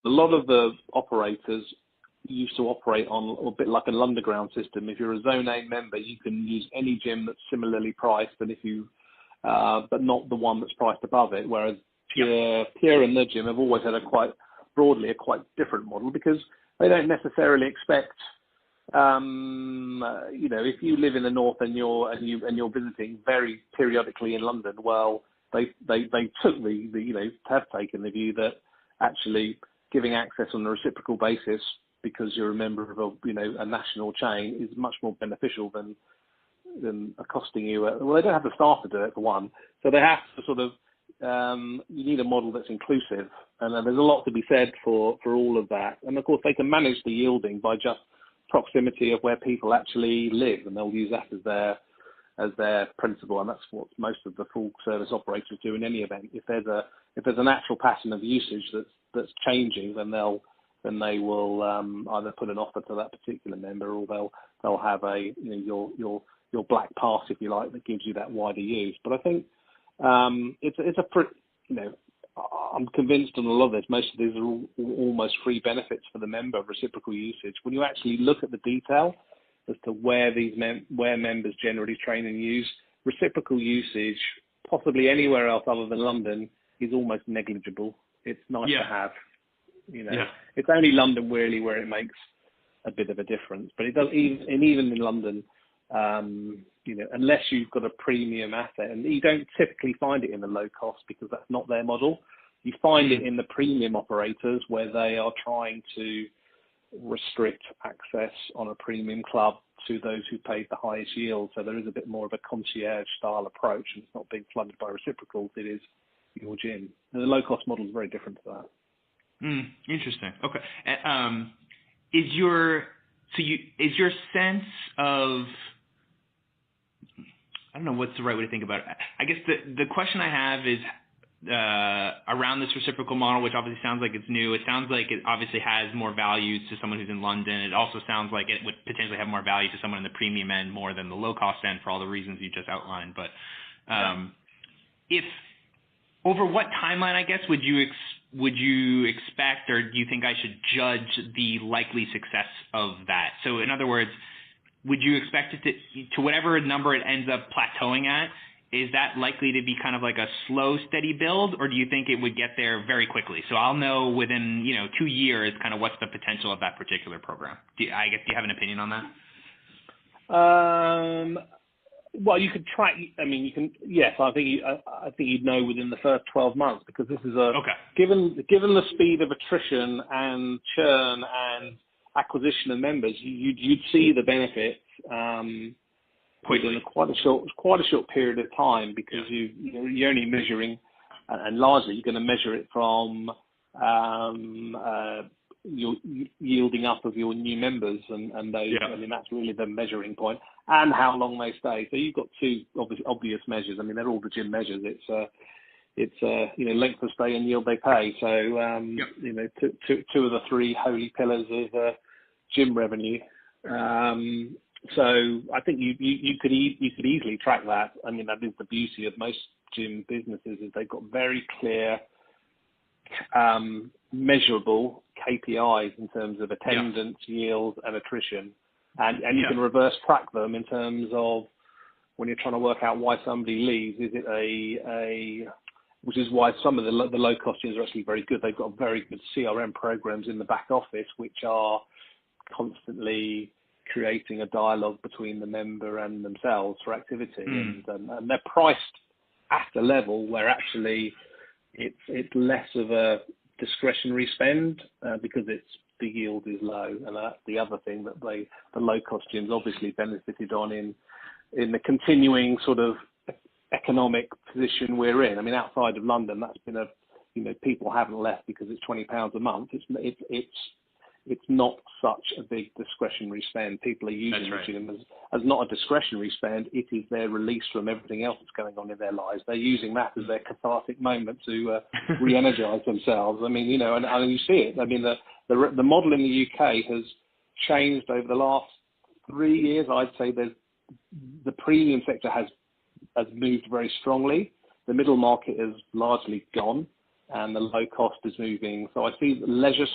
a lot of the operators used to operate on a bit like an underground system. If you're a Zone A member, you can use any gym that's similarly priced, and but not the one that's priced above it. Whereas Pierre and the gym have always had a quite different model, because they don't necessarily expect, if you live in the north and you're visiting very periodically in London, well, they have taken the view that actually giving access on a reciprocal basis, because you're a member of a national chain, is much more beneficial than accosting you. Well, they don't have the staff to do it, for one, so they have to sort of. You need a model that's inclusive, and there's a lot to be said for all of that. And of course, they can manage the yielding by just proximity of where people actually live, and they'll use that as their principle. And that's what most of the full service operators do in any event. If there's a natural pattern of usage that's changing, then they will either put an offer to that particular member, or they'll have your black pass, if you like, that gives you that wider use. But I think I'm convinced on a lot of this. Most of these are almost free benefits for the member of reciprocal usage. When you actually look at the detail as to where where members generally train and use, reciprocal usage, possibly anywhere else other than London, is almost negligible. It's nice to have. It's only London really where it makes a bit of a difference. But it does, even in London. Unless you've got a premium asset, and you don't typically find it in the low cost because that's not their model. You find it in the premium operators where they are trying to restrict access on a premium club to those who paid the highest yield. So there is a bit more of a concierge style approach, and it's not being flooded by reciprocals. It is your gym. And the low cost model is very different to that. Interesting. Okay. Is your sense of, I don't know what's the right way to think about it. I guess the question I have is around this reciprocal model, which obviously sounds like it's new. It sounds like it obviously has more value to someone who's in London. It also sounds like it would potentially have more value to someone in the premium end more than the low-cost end for all the reasons you just outlined. But if over what timeline, I guess, would you expect, or do you think I should judge the likely success of that? So in other words, would you expect it to whatever number it ends up plateauing at, is that likely to be kind of like a slow, steady build, or do you think it would get there very quickly? So I'll know within 2 years kind of what's the potential of that particular program. Do you have an opinion on that? Well, you could try. I mean, you can. Yes, I think you'd know within the first 12 months, because this is given the speed of attrition and churn and acquisition of members, you'd see the benefits within quite a short period of time, because you're only measuring, and largely you're going to measure it from your yielding up of your new members, and those. I mean, that's really the measuring point, and how long they stay. So you've got two obvious measures. I mean, they're all the gym measures. It's length of stay and yield they pay. So two of the three holy pillars of gym revenue. So I think you could easily track that. I mean, that is the beauty of most gym businesses, is they've got very clear, measurable KPIs in terms of attendance, yield, and attrition, and you can reverse track them in terms of when you're trying to work out why somebody leaves. Is it which is why some of the low cost gyms are actually very good. They've got very good CRM programs in the back office, which are constantly creating a dialogue between the member and themselves for activity, and they're priced at a level where actually it's less of a discretionary spend because the yield is low, and that's the other thing that the low cost gyms obviously benefited on in the continuing sort of economic position we're in. I mean, outside of London, that's been people haven't left because it's £20 a month. It's not such a big discretionary spend. People are using the gym as not a discretionary spend. It is their release from everything else that's going on in their lives. They're using that as their cathartic moment to re-energize themselves. I mean, and you see it. I mean, the model in the UK has changed over the last 3 years. I'd say the premium sector has moved very strongly. The middle market has largely gone. and the low cost is moving. So I see leisure